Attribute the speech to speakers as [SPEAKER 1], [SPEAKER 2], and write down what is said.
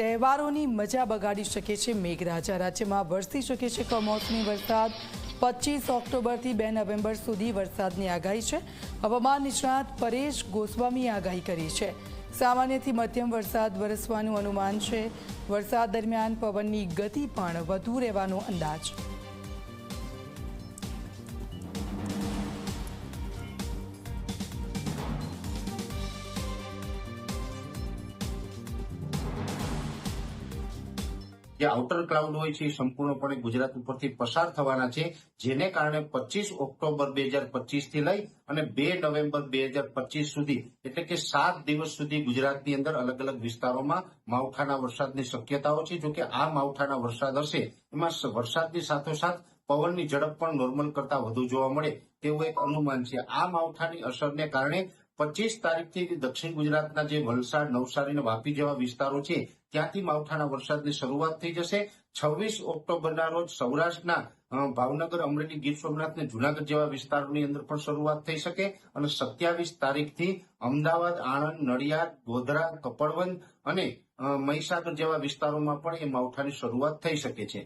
[SPEAKER 1] તહેવારોની મજા બગાડી શકે છે મેઘરાજા। રાજ્યમાં વરસી શકે છે કમોસમી વરસાદ। 25 ઓક્ટોબરથી 2 નવેમ્બર સુધી વરસાદની આગાહી છે। હવામાન નિષ્ણાત પરેશ ગોસ્વામીએ આગાહી કરી છે। સામાન્યથી મધ્યમ વરસાદ વરસવાનું અનુમાન છે। વરસાદ દરમિયાન પવનની ગતિ પણ વધુ રહેવાનો અંદાજ।
[SPEAKER 2] જે આઉટર ક્લાઉડ હોય છે એ સંપૂર્ણપણે ગુજરાત ઉપરથી પસાર થવાના છે, જેને કારણે 25 ઓક્ટોબર 2025 થી લઈ અને 2 નવેમ્બર 2025 સુધી એટલે કે 7 દિવસ સુધી ગુજરાતની અંદર અલગ અલગ વિસ્તારોમાં માવઠાના વરસાદની શક્યતાઓ છે। જો કે આ માવઠાના વરસાદ હશે એમાં વરસાદની સાથોસાથ પવનની ઝડપ પણ નોર્મલ કરતા વધુ જોવા મળે તેવું એક અનુમાન છે। આ માવઠાની અસરને કારણે 25 તારીખથી દક્ષિણ ગુજરાતના જે વલસાડ, નવસારી અને વાપી જેવા વિસ્તારો છે ત્યાંથી માવઠાના વરસાદની શરૂઆત થઈ જશે। 26 ઓક્ટોબરના રોજ સૌરાષ્ટ્રના ભાવનગર, અમરેલી, ગીર સોમનાથ અને જુનાગઢ જેવા વિસ્તારોની અંદર પણ શરૂઆત થઈ શકે અને 27 તારીખથી અમદાવાદ, આણંદ, નડિયાદ, ગોધરા, કપડવંજ અને મહીસાગર જેવા વિસ્તારોમાં પણ એ માવઠાની શરૂઆત થઈ શકે છે।